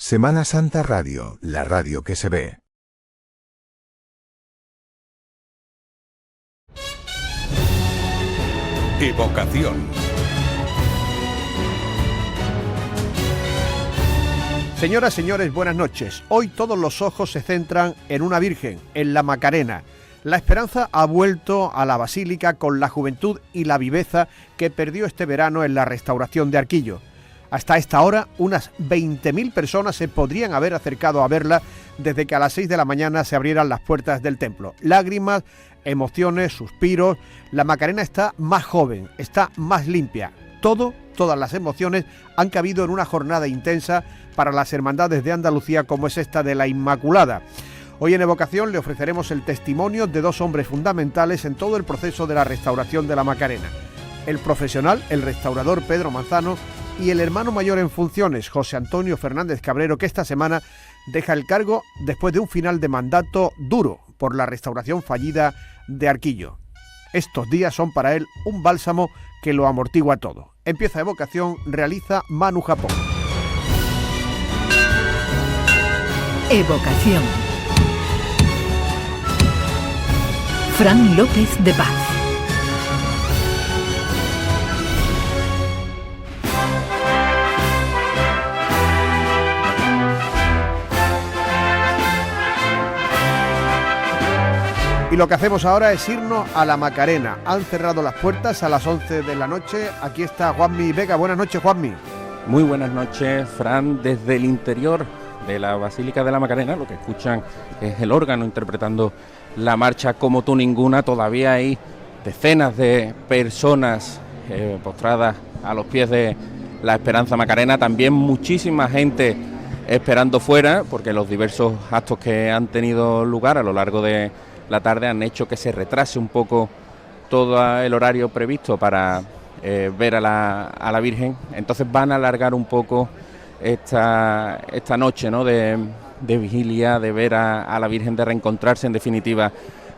Semana Santa Radio, la radio que se ve. Evocación. Señoras, señores, buenas noches. Hoy todos los ojos se centran en una Virgen, en la Macarena. La esperanza ha vuelto a la Basílica con la juventud y la viveza que perdió este verano en la restauración de Arquillo. Hasta esta hora, unas 20.000 personas se podrían haber acercado a verla desde que a las 6 de la mañana se abrieran las puertas del templo. Lágrimas, emociones, suspiros. La Macarena está más joven, está más limpia. Todas las emociones han cabido en una jornada intensa para las hermandades de Andalucía como es esta de la Inmaculada. Hoy en Evocación le ofreceremos el testimonio de dos hombres fundamentales en todo el proceso de la restauración de la Macarena. El profesional, el restaurador Pedro Manzano, y el hermano mayor en funciones, José Antonio Fernández Cabrero, que esta semana deja el cargo después de un final de mandato duro por la restauración fallida de Arquillo. Estos días son para él un bálsamo que lo amortigua todo. Empieza Evocación, realiza Manu Japón. Evocación. Fran López de Paz. Y lo que hacemos ahora es irnos a la Macarena. Han cerrado las puertas a las 11 de la noche. Aquí está Juanmi Vega. Buenas noches, Juanmi. Muy buenas noches, Fran. Desde el interior de la Basílica de la Macarena, lo que escuchan es el órgano interpretando la marcha Como tú ninguna. Todavía hay decenas de personas postradas a los pies de la Esperanza Macarena. También muchísima gente esperando fuera, porque los diversos actos que han tenido lugar a lo largo de la tarde han hecho que se retrase un poco todo el horario previsto para ver a la Virgen. Entonces van a alargar un poco esta noche, ¿no?, de vigilia, de ver a la Virgen, de reencontrarse en definitiva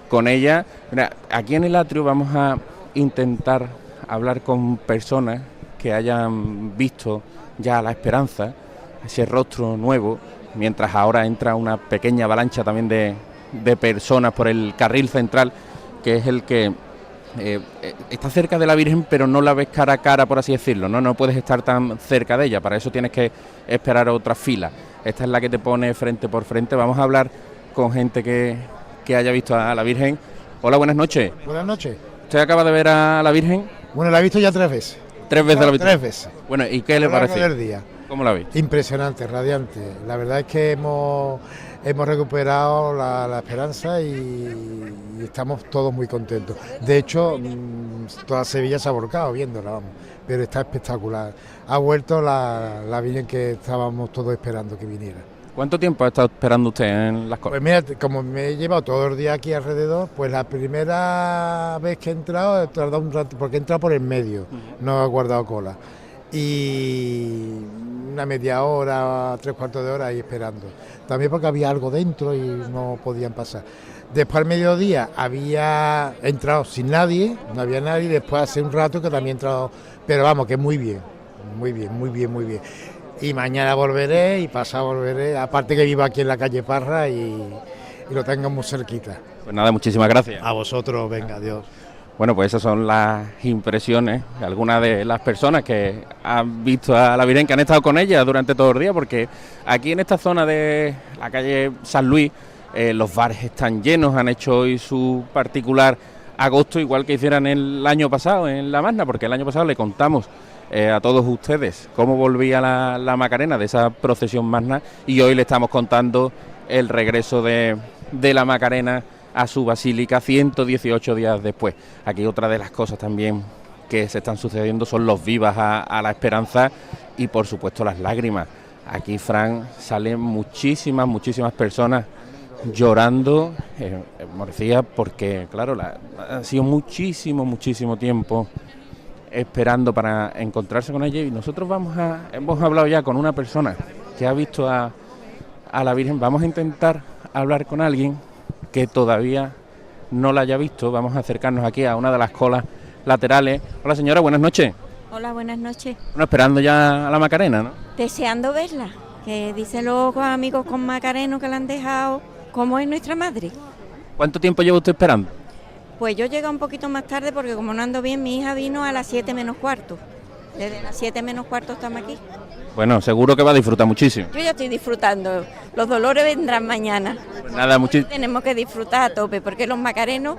con ella. Mira, aquí en el atrio vamos a intentar hablar con personas que hayan visto ya la Esperanza, ese rostro nuevo, mientras ahora entra una pequeña avalancha también de personas por el carril central, que es el que está cerca de la Virgen, pero no la ves cara a cara, por así decirlo, no puedes estar tan cerca de ella, para eso tienes que esperar otra fila. Esta es la que te pone frente por frente. Vamos a hablar con gente que haya visto a la Virgen. Hola, buenas noches. Buenas noches. ¿Usted acaba de ver a la Virgen? Bueno, la he visto ya 3 veces. ¿3 veces la ha visto? 3 veces. Bueno, ¿y qué le parece? Del día. ¿Cómo la veis? Impresionante, radiante. La verdad es que hemos recuperado la esperanza y estamos todos muy contentos. De hecho, toda Sevilla se ha volcado viéndola, vamos, pero está espectacular. Ha vuelto la Virgen que estábamos todos esperando que viniera. ¿Cuánto tiempo ha estado esperando usted en las cosas? Pues mira, como me he llevado todo el día aquí alrededor, pues la primera vez que he entrado he tardado un rato, porque he entrado por el medio, no he guardado cola. Y una media hora, 3/4 de hora ahí esperando. También porque había algo dentro y no podían pasar. Después al mediodía había entrado sin nadie, no había nadie, después hace un rato que también he entrado, pero vamos, que muy bien. Y mañana volveré y pasado volveré, aparte que vivo aquí en la calle Parra y lo tengo muy cerquita. Pues nada, muchísimas gracias. A vosotros, venga, adiós. Bueno, pues esas son las impresiones de algunas de las personas que han visto a la Virgen, que han estado con ella durante todo el día, porque aquí en esta zona de la calle San Luis los bares están llenos, han hecho hoy su particular agosto, igual que hicieran el año pasado en la Magna, porque el año pasado le contamos a todos ustedes cómo volvía la Macarena de esa procesión Magna, y hoy le estamos contando el regreso de la Macarena a su basílica 118 días después. Aquí otra de las cosas también que se están sucediendo son los vivas a la esperanza y por supuesto las lágrimas. Aquí, Fran, salen muchísimas personas llorando, Morcía, porque claro, ha sido muchísimo tiempo esperando para encontrarse con ella, y nosotros hemos hablado ya con una persona que ha visto a la Virgen. Vamos a intentar hablar con alguien que todavía no la haya visto. Vamos a acercarnos aquí a una de las colas laterales. Hola señora, buenas noches. Hola, buenas noches. Bueno, esperando ya a la Macarena, ¿no? Deseando verla. que dicen los amigos con Macareno que la han dejado, como es nuestra madre. ¿Cuánto tiempo lleva usted esperando? Pues yo llegué un poquito más tarde porque como no ando bien, mi hija vino a las 7 menos cuarto. Desde las 7 menos cuarto estamos aquí. Bueno, seguro que va a disfrutar muchísimo. Yo ya estoy disfrutando, los dolores vendrán mañana. Pues nada, Tenemos que disfrutar a tope porque los macarenos,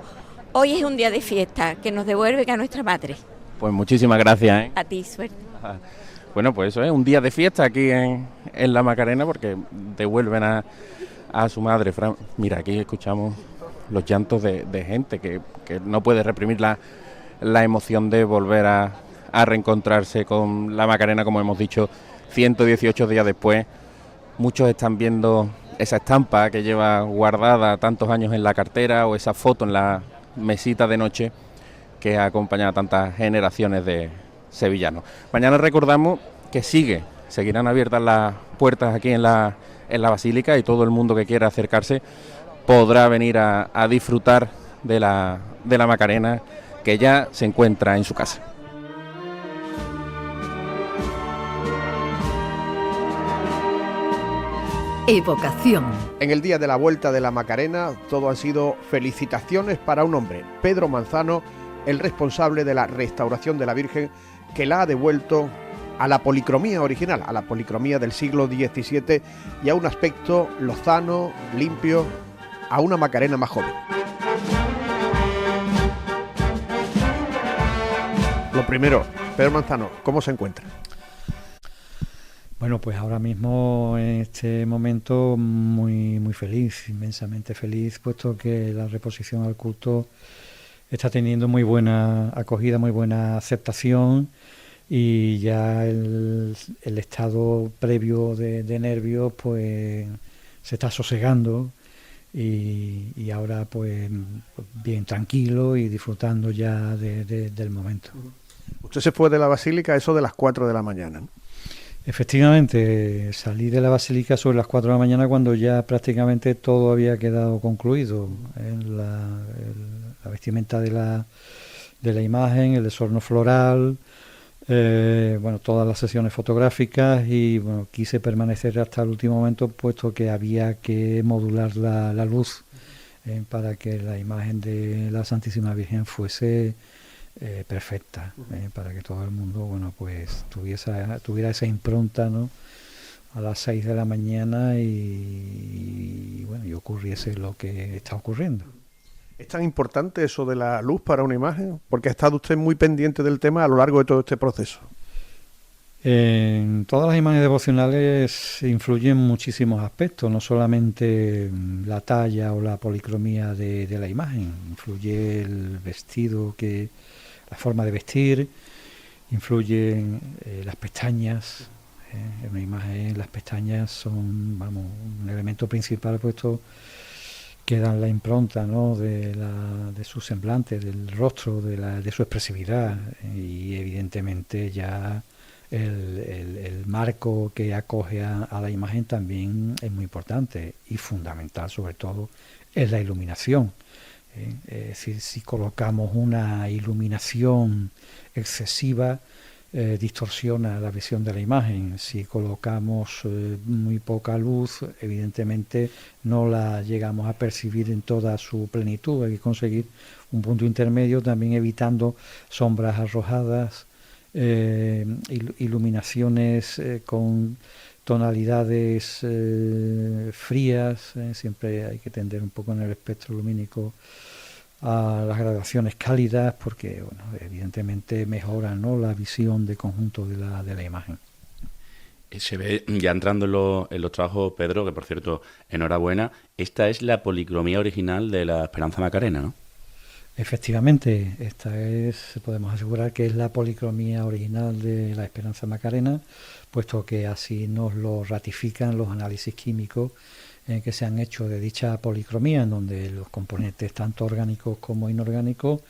hoy es un día de fiesta que nos devuelve a nuestra madre. Pues muchísimas gracias, ¿eh? A ti, suerte. Ajá. Bueno, pues eso es un día de fiesta aquí en la Macarena porque devuelven a su madre. Mira, aquí escuchamos los llantos de gente que no puede reprimir la emoción de volver a reencontrarse con la Macarena, como hemos dicho, 118 días después. Muchos están viendo esa estampa que lleva guardada tantos años en la cartera o esa foto en la mesita de noche que ha acompañado a tantas generaciones de sevillanos. Mañana recordamos que seguirán abiertas las puertas aquí en la Basílica y todo el mundo que quiera acercarse podrá venir a disfrutar de la Macarena, que ya se encuentra en su casa. Evocación. En el día de la vuelta de la Macarena, todo han sido felicitaciones para un hombre, Pedro Manzano, el responsable de la restauración de la Virgen, que la ha devuelto a la policromía original, a la policromía del siglo XVII y a un aspecto lozano, limpio, a una Macarena más joven. Lo primero, Pedro Manzano, ¿cómo se encuentra? Bueno, pues ahora mismo en este momento muy feliz, inmensamente feliz, puesto que la reposición al culto está teniendo muy buena acogida, muy buena aceptación, y ya el estado previo de nervios pues se está sosegando y ahora pues bien tranquilo y disfrutando ya del momento. Usted se fue de la Basílica a eso de las 4 de la mañana, ¿no? Efectivamente, salí de la Basílica sobre las 4 de la mañana cuando ya prácticamente todo había quedado concluido. La vestimenta de la imagen, el desorno floral, todas las sesiones fotográficas, y bueno, quise permanecer hasta el último momento, puesto que había que modular la luz para que la imagen de la Santísima Virgen fuese perfecta, para que todo el mundo pues tuviera esa impronta, ¿no?, a las 6 de la mañana y ocurriese lo que está ocurriendo. ¿Es tan importante eso de la luz para una imagen? Porque ha estado usted muy pendiente del tema a lo largo de todo este proceso. En todas las imágenes devocionales influyen muchísimos aspectos, no solamente la talla o la policromía de la imagen, influye el vestido, la forma de vestir, influyen las pestañas. En una imagen las pestañas son un elemento principal, puesto que dan la impronta, ¿no?, de su semblante, del rostro, de su expresividad, y evidentemente ya el marco que acoge a la imagen también es muy importante y fundamental, sobre todo es la iluminación. Es decir, si colocamos una iluminación excesiva, distorsiona la visión de la imagen. Si colocamos muy poca luz, evidentemente no la llegamos a percibir en toda su plenitud. Hay que conseguir un punto intermedio, también evitando sombras arrojadas, iluminaciones con tonalidades frías. Siempre hay que tender un poco en el espectro lumínico a las gradaciones cálidas, porque evidentemente mejora, ¿no?, la visión de conjunto de la imagen. Se ve, ya entrando en los trabajos, Pedro, que por cierto, enhorabuena, esta es la policromía original de la Esperanza Macarena, ¿no? Efectivamente, podemos asegurar que es la policromía original de la Esperanza Macarena, puesto que así nos lo ratifican los análisis químicos que se han hecho de dicha policromía, en donde los componentes tanto orgánicos como inorgánicos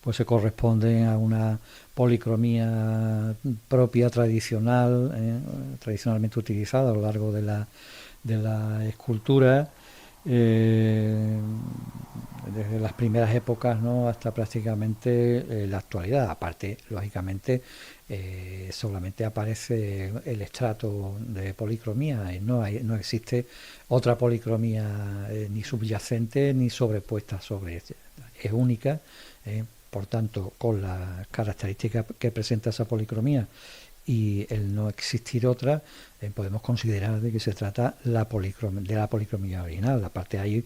pues se corresponden a una policromía propia, tradicionalmente utilizada a lo largo de la escultura, desde las primeras épocas, ¿no?, hasta prácticamente la actualidad. Aparte, lógicamente, solamente aparece el estrato de policromía, y no existe otra policromía ni subyacente ni sobrepuesta sobre ella. Es única, por tanto, con las características que presenta esa policromía y el no existir otra, podemos considerar de que se trata de la policromía original. Aparte hay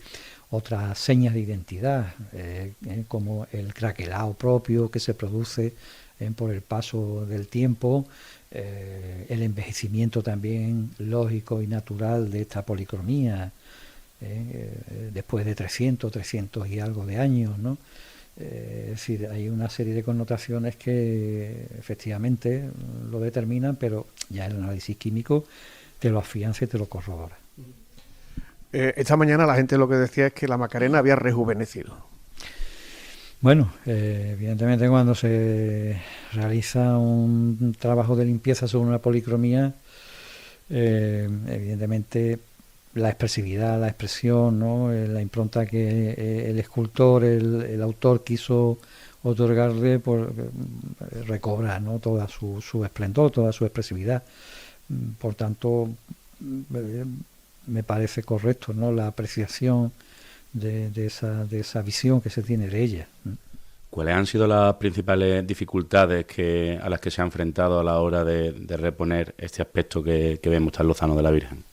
otras señas de identidad, como el craquelado propio que se produce por el paso del tiempo, el envejecimiento también lógico y natural de esta policromía, después de 300 y algo de años, ¿no? Es decir, hay una serie de connotaciones que efectivamente lo determinan, pero ya el análisis químico te lo afianza y te lo corrobora. Esta mañana la gente lo que decía es que la Macarena había rejuvenecido. Bueno, evidentemente cuando se realiza un trabajo de limpieza sobre una policromía, evidentemente la expresividad, la expresión, ¿no?, la impronta que el escultor, el autor quiso otorgarle, recobra, ¿no?, toda su esplendor, toda su expresividad. Por tanto, me parece correcto, ¿no?, la apreciación de esa visión que se tiene de ella. ¿Cuáles han sido las principales dificultades a las que se ha enfrentado a la hora de reponer este aspecto que vemos tan lozano de la Virgen?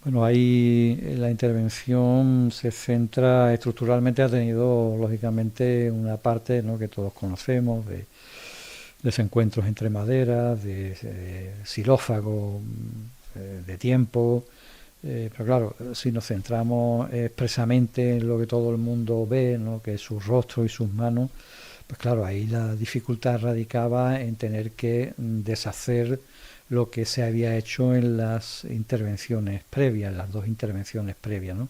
Bueno, ahí la intervención se centra estructuralmente, ha tenido lógicamente una parte, ¿no?, que todos conocemos, de desencuentros entre maderas, de xilófago, de tiempo, pero claro, si nos centramos expresamente en lo que todo el mundo ve, ¿no?, que es su rostro y sus manos, pues claro, ahí la dificultad radicaba en tener que deshacer lo que se había hecho en las intervenciones previas, las dos intervenciones previas, ¿no?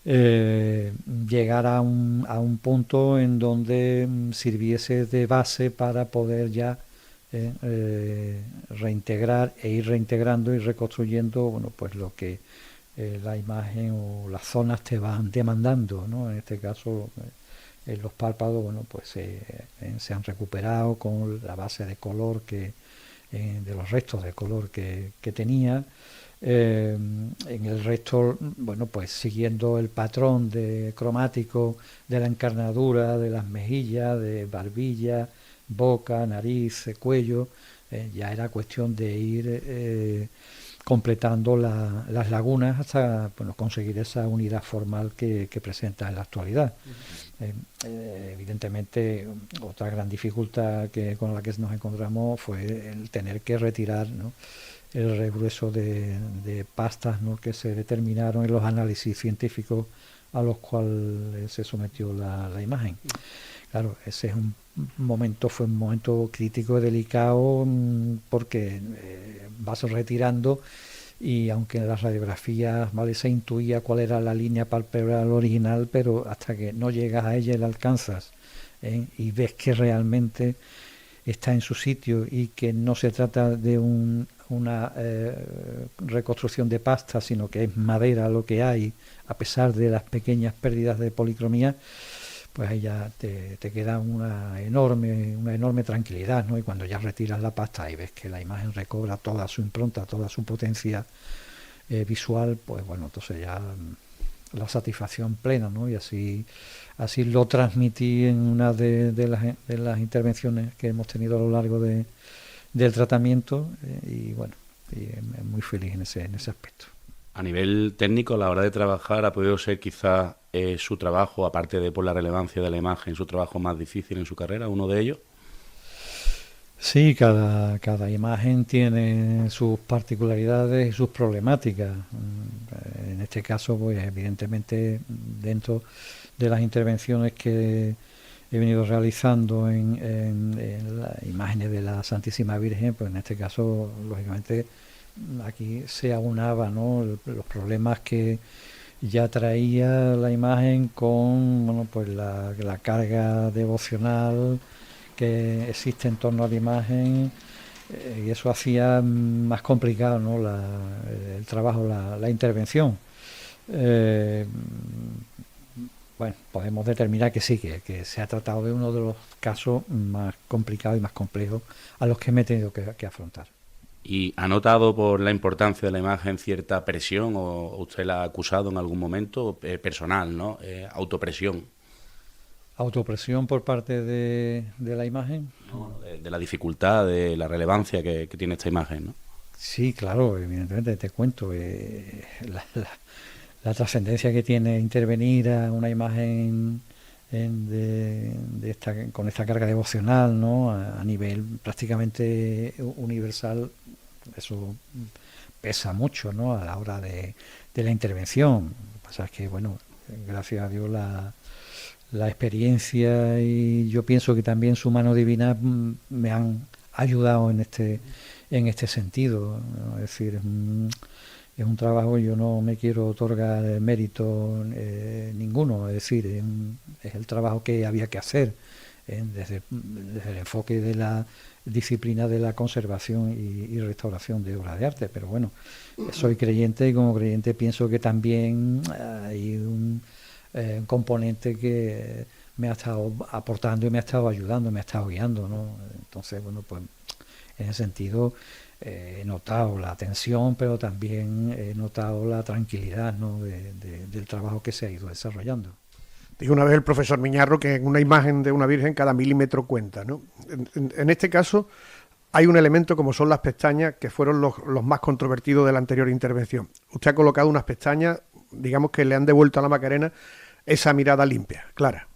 Llegar a un punto en donde sirviese de base para poder ya reintegrar e ir reintegrando y reconstruyendo, bueno, pues lo que la imagen o las zonas te van demandando, ¿no? En este caso, los párpados, bueno, pues se han recuperado con la base de color de los restos de color que tenía. En el resto, bueno, pues siguiendo el patrón cromático de la encarnadura, de las mejillas, de barbilla, boca, nariz, cuello, ya era cuestión de ir completando las lagunas hasta, bueno, conseguir esa unidad formal que presenta en la actualidad. Evidentemente, otra gran dificultad con la que nos encontramos fue el tener que retirar, ¿no?, el regrueso de pastas, ¿no?, que se determinaron en los análisis científicos a los cuales se sometió la imagen. Claro, ese fue un momento crítico y delicado, porque vas retirando, y aunque en las radiografías, ¿vale?, se intuía cuál era la línea palpebral original, pero hasta que no llegas a ella y la alcanzas, y ves que realmente está en su sitio y que no se trata de una reconstrucción de pasta, sino que es madera lo que hay, a pesar de las pequeñas pérdidas de policromía, pues ahí ya te queda una enorme tranquilidad, ¿no? Y cuando ya retiras la pasta y ves que la imagen recobra toda su impronta, toda su potencia visual, pues bueno, entonces ya la satisfacción plena, ¿no? Y así lo transmití en una de las intervenciones que hemos tenido a lo largo del tratamiento, y bueno, y muy feliz en ese aspecto. A nivel técnico, a la hora de trabajar, ¿ha podido ser quizás su trabajo, aparte de por la relevancia de la imagen, su trabajo más difícil en su carrera, uno de ellos? Sí, cada imagen tiene sus particularidades y sus problemáticas. En este caso, pues evidentemente, dentro de las intervenciones que he venido realizando en las imágenes de la Santísima Virgen, pues en este caso, lógicamente, aquí se aunaba, ¿no?, los problemas que ya traía la imagen con, bueno, pues la carga devocional que existe en torno a la imagen, y eso hacía más complicado, ¿no?, el trabajo, la intervención. bueno, podemos determinar que sí, que se ha tratado de uno de los casos más complicados y más complejos a los que me he tenido que afrontar. ¿Y ha notado por la importancia de la imagen cierta presión o usted la ha acusado en algún momento personal, ¿no? Autopresión. ¿Autopresión por parte de la imagen? ¿No? De la dificultad, de la relevancia que tiene esta imagen, ¿no? Sí, claro, evidentemente te cuento. La trascendencia que tiene intervenir a una imagen con esta carga devocional, ¿no? A nivel prácticamente universal, eso pesa mucho, ¿no? A la hora de la intervención. Lo que pasa es que, bueno, gracias a Dios la experiencia y yo pienso que también su mano divina me han ayudado en este sentido, ¿no? Es decir, es un trabajo, yo no me quiero otorgar mérito ninguno, es decir, es el trabajo que había que hacer desde el enfoque de la disciplina de la conservación y restauración de obras de arte. Pero bueno, soy creyente y como creyente pienso que también hay un componente que me ha estado aportando y me ha estado ayudando, me ha estado guiando, ¿no? Entonces, bueno, pues en ese sentido he notado la tensión, pero también he notado la tranquilidad, ¿no? del trabajo que se ha ido desarrollando. Dijo una vez el profesor Miñarro que en una imagen de una virgen cada milímetro cuenta, ¿no? En este caso hay un elemento como son las pestañas, que fueron los más controvertidos de la anterior intervención. Usted ha colocado unas pestañas, digamos, que le han devuelto a la Macarena esa mirada limpia, clara.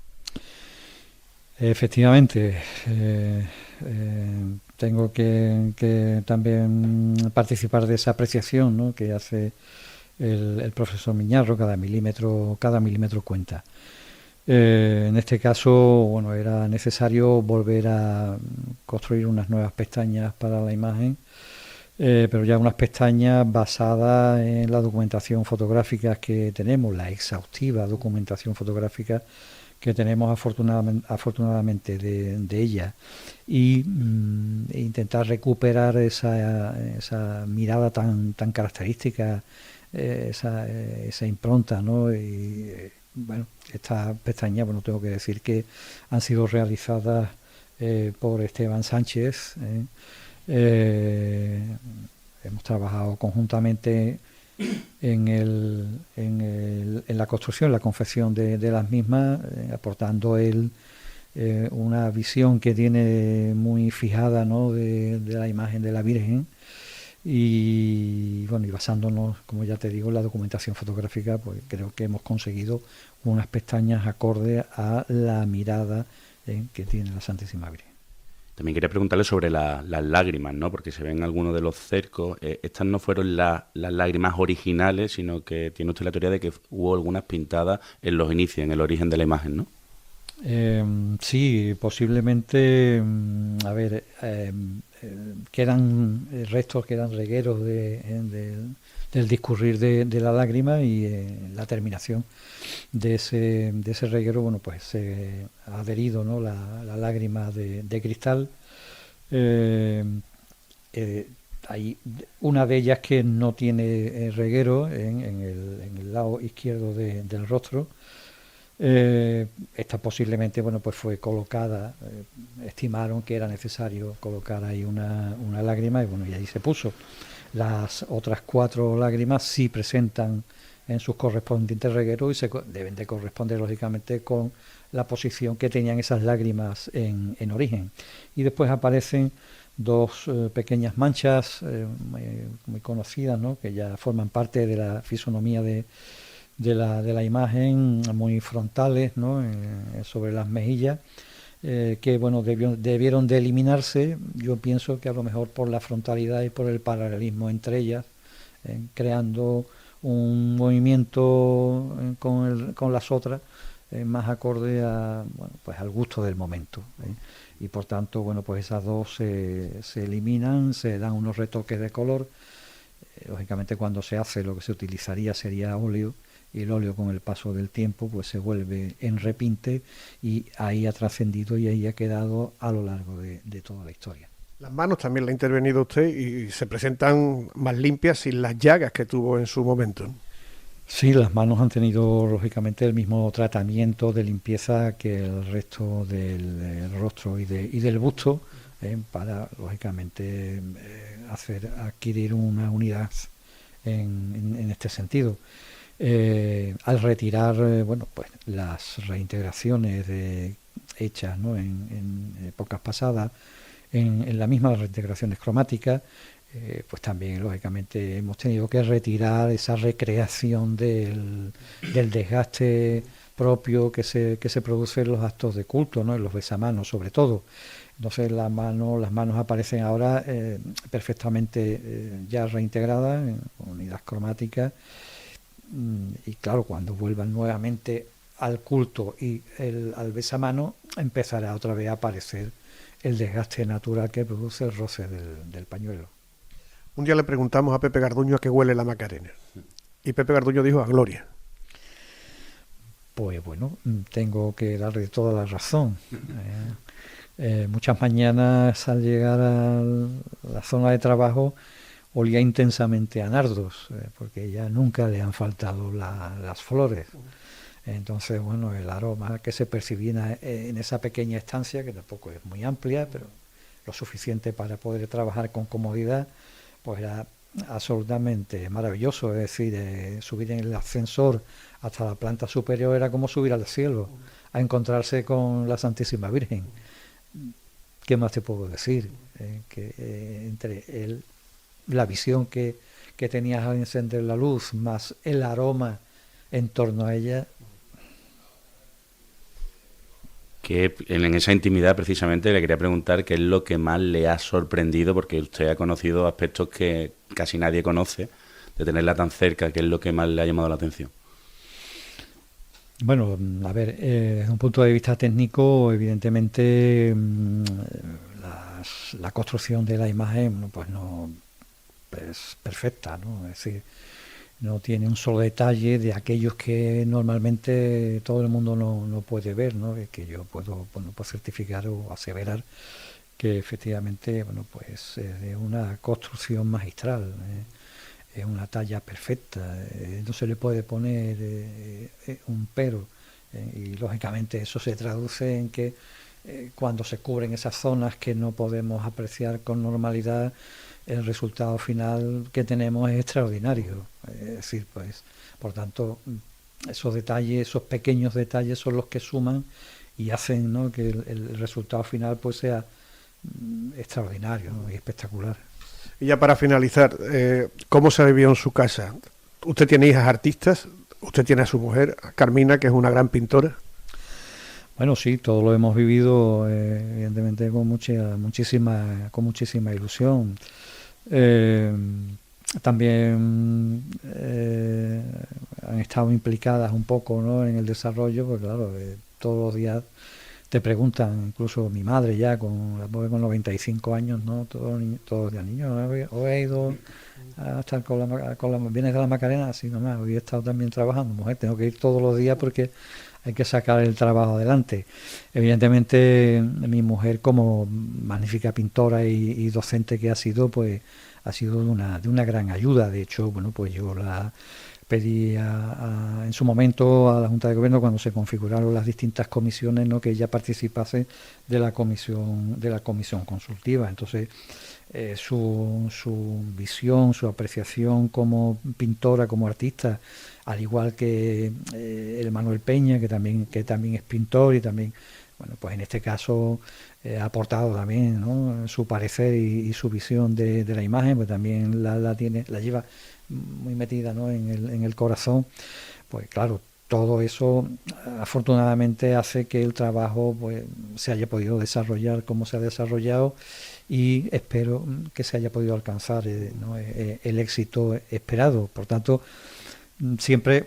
Efectivamente, tengo que también participar de esa apreciación, ¿no? Que hace el profesor Miñarro. Cada milímetro cuenta. En este caso, bueno, era necesario volver a construir unas nuevas pestañas para la imagen, pero ya unas pestañas basadas en la documentación fotográfica que tenemos, la exhaustiva documentación fotográfica que tenemos afortunadamente de ella, y intentar recuperar esa mirada tan característica, esa impronta, ¿no? Y bueno, estas pestañas, bueno, tengo que decir que han sido realizadas por Esteban Sánchez. Hemos trabajado conjuntamente en la construcción, la confección de las mismas, aportando él una visión que tiene muy fijada, ¿no? de la imagen de la Virgen, y bueno, y basándonos, como ya te digo, en la documentación fotográfica, pues creo que hemos conseguido unas pestañas acorde a la mirada que tiene la Santísima Virgen. También quería preguntarle sobre las lágrimas, ¿no? Porque se ven algunos de los cercos. Estas no fueron las lágrimas originales, sino que tiene usted la teoría de que hubo algunas pintadas en los inicios, en el origen de la imagen, ¿no? Sí, posiblemente, quedan restos, quedan regueros del discurrir de la lágrima, y la terminación de ese reguero, bueno, pues se ha adherido, ¿no? la lágrima de cristal. Hay una de ellas que no tiene reguero en el lado izquierdo del rostro. Esta posiblemente, bueno, pues fue colocada, estimaron que era necesario colocar ahí una lágrima, y bueno, y ahí se puso. Las otras 4 lágrimas sí presentan en sus correspondientes regueros y deben de corresponder lógicamente con la posición que tenían esas lágrimas en origen. Y después aparecen 2 pequeñas manchas muy conocidas, ¿no? Que ya forman parte de la fisonomía de la imagen, muy frontales, ¿no? Sobre las mejillas, que bueno, debieron de eliminarse. Yo pienso que a lo mejor por la frontalidad y por el paralelismo entre ellas, creando un movimiento con las otras más acorde pues al gusto del momento, y por tanto, bueno, pues esas 2 se eliminan, se dan unos retoques de color. Lógicamente, cuando se hace, lo que se utilizaría sería óleo, y el óleo, con el paso del tiempo, pues se vuelve en repinte, y ahí ha trascendido y ahí ha quedado a lo largo de toda la historia. Las manos también la ha intervenido usted y se presentan más limpias, sin las llagas que tuvo en su momento. Sí, las manos han tenido lógicamente el mismo tratamiento de limpieza que el resto del rostro y del busto, para lógicamente adquirir una unidad en este sentido. Al retirar bueno, pues las reintegraciones hechas, ¿no?, en épocas pasadas, en las mismas reintegraciones cromáticas, pues también lógicamente hemos tenido que retirar esa recreación del desgaste propio que se produce en los actos de culto, ¿no?, en los besamanos sobre todo. Entonces las manos aparecen ahora perfectamente ya reintegradas en unidad cromática, y claro, cuando vuelvan nuevamente al culto y al besamano, empezará otra vez a aparecer el desgaste natural que produce el roce del pañuelo. Un día le preguntamos a Pepe Garduño a qué huele la Macarena, y Pepe Garduño dijo a gloria. Pues bueno, tengo que darle toda la razón. Muchas mañanas al llegar a la zona de trabajo olía intensamente a nardos, porque ya nunca le han faltado las flores. Entonces, bueno, el aroma que se percibía en esa pequeña estancia, que tampoco es muy amplia, pero lo suficiente para poder trabajar con comodidad, pues era absolutamente maravilloso. Es decir, subir en el ascensor hasta la planta superior era como subir al cielo, a encontrarse con la Santísima Virgen. ¿Qué más te puedo decir? Entre la visión que tenías al encender la luz, más el aroma en torno a ella. Que en esa intimidad precisamente le quería preguntar qué es lo que más le ha sorprendido, porque usted ha conocido aspectos que casi nadie conoce, de tenerla tan cerca, qué es lo que más le ha llamado la atención. Bueno, a ver, desde un punto de vista técnico, evidentemente la construcción de la imagen pues no es perfecta, ¿no? Es decir, no tiene un solo detalle de aquellos que normalmente todo el mundo no puede ver, ¿no? Y que yo puedo certificar o aseverar que efectivamente, bueno, pues es de una construcción magistral, es una talla perfecta, no se le puede poner un pero, y lógicamente eso se traduce en que cuando se cubren esas zonas que no podemos apreciar con normalidad, el resultado final que tenemos es extraordinario. Es decir, pues, por tanto, esos detalles, esos pequeños detalles son los que suman y hacen, ¿no?, que el resultado final pues sea extraordinario, ¿no?, y espectacular. Y ya para finalizar, ¿cómo se vivió en su casa? Usted tiene hijas artistas, usted tiene a su mujer, Carmina, que es una gran pintora. Bueno, sí, todo lo hemos vivido evidentemente con muchísima ilusión. También han estado implicadas un poco, ¿no?, en el desarrollo, porque claro, todos los días te preguntan, incluso mi madre ya con 95 años, ¿no?, todos los días, niños, ¿hoy he ido a estar con la vienes de la Macarena? Sí, mamá, hoy he estado también trabajando, mujer, tengo que ir todos los días porque hay que sacar el trabajo adelante. Evidentemente mi mujer, como magnífica pintora y docente que ha sido, pues ha sido de una gran ayuda. De hecho, bueno, pues yo la pedí en su momento a la Junta de Gobierno, cuando se configuraron las distintas comisiones, ¿no?, que ella participase de la comisión consultiva. Entonces su visión, su apreciación como pintora, como artista, al igual que el Manuel Peña, que también es pintor y también, bueno, pues en este caso ha aportado también, ¿no?, su parecer y su visión de la imagen, pues también la lleva muy metida, ¿no?, en el corazón. Pues claro, todo eso afortunadamente hace que el trabajo pues se haya podido desarrollar como se ha desarrollado, y espero que se haya podido alcanzar ¿no?, el éxito esperado. Por tanto, siempre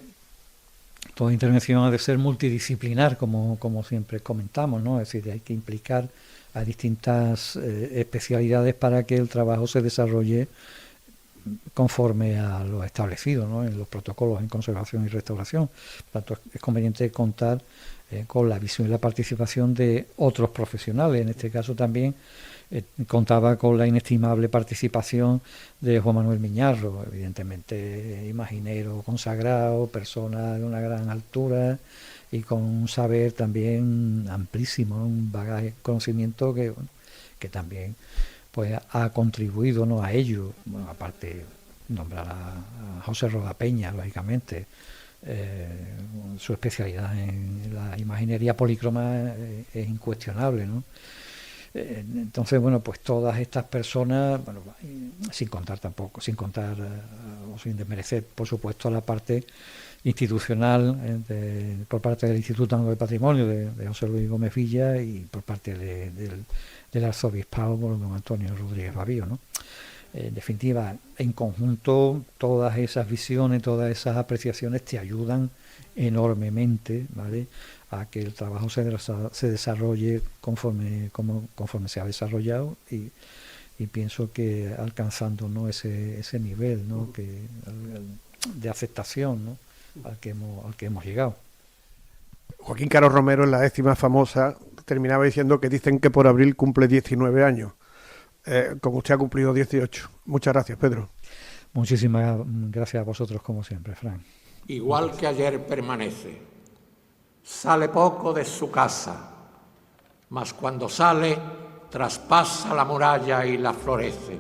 toda intervención ha de ser multidisciplinar, como siempre comentamos, ¿no? Es decir, hay que implicar a distintas especialidades para que el trabajo se desarrolle conforme a lo establecido, ¿no?, en los protocolos en conservación y restauración. Por tanto, es conveniente contar con la visión y la participación de otros profesionales, en este caso también contaba con la inestimable participación de Juan Manuel Miñarro, evidentemente imaginero consagrado, persona de una gran altura y con un saber también amplísimo, un bagaje, conocimiento que también pues ha contribuido, ¿no?, a ello. Bueno, aparte nombrar a José Roda Peña, lógicamente, su especialidad en la imaginería polícroma es incuestionable, ¿no? Entonces, bueno, pues todas estas personas, bueno, sin contar o sin desmerecer, por supuesto, la parte institucional por parte del Instituto Andaluz de Patrimonio de José Luis Gómez Villa y por parte del arzobispado por don Antonio Rodríguez Babío, ¿no? En definitiva, en conjunto, todas esas visiones, todas esas apreciaciones te ayudan enormemente, ¿vale?, a que el trabajo se desarrolle conforme se ha desarrollado y pienso que alcanzando, ¿no?, ese nivel, ¿no?, de aceptación, ¿no?, al que hemos llegado. Joaquín Caro Romero, en la 10ª famosa, terminaba diciendo que dicen que por abril cumple 19 años. Con usted ha cumplido 18. Muchas gracias, Pedro. Muchísimas gracias a vosotros, como siempre, Fran. Igual que ayer permanece. Sale poco de su casa, mas cuando sale traspasa la muralla y la florece.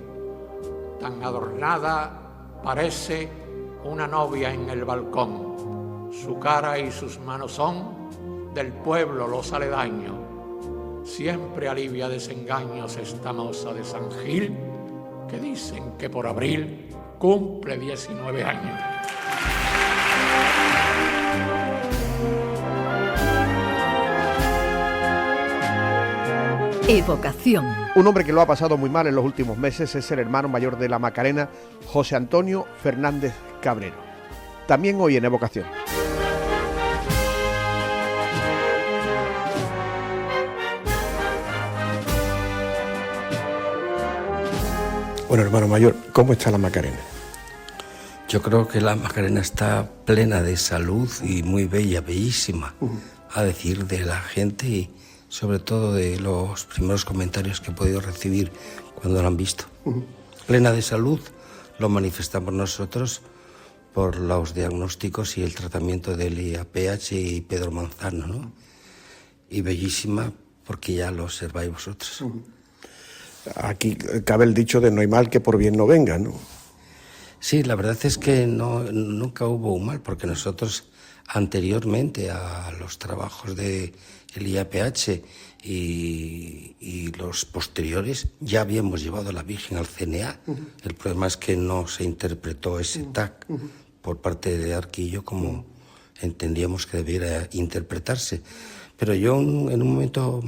Tan adornada parece una novia en el balcón. Su cara y sus manos son del pueblo los aledaños. Siempre alivia desengaños esta moza de San Gil, que dicen que por abril cumple 19 años. Evocación. Un hombre que lo ha pasado muy mal en los últimos meses es el hermano mayor de la Macarena, José Antonio Fernández Cabrero. También hoy en Evocación. Bueno, hermano mayor, ¿cómo está la Macarena? Yo creo que la Macarena está plena de salud y muy bella, bellísima, a decir de la gente y sobre todo de los primeros comentarios que he podido recibir cuando la han visto. Plena de salud, lo manifestamos nosotros por los diagnósticos y el tratamiento del IAPH y Pedro Manzano, ¿no? Y bellísima porque ya lo observáis vosotros. Aquí cabe el dicho de no hay mal que por bien no venga, ¿no? Sí, la verdad es que nunca hubo un mal, porque nosotros anteriormente a los trabajos del IAPH y los posteriores ya habíamos llevado a la Virgen al CNA. El problema es que no se interpretó ese TAC por parte de Arquillo como entendíamos que debiera interpretarse. Pero yo en un momento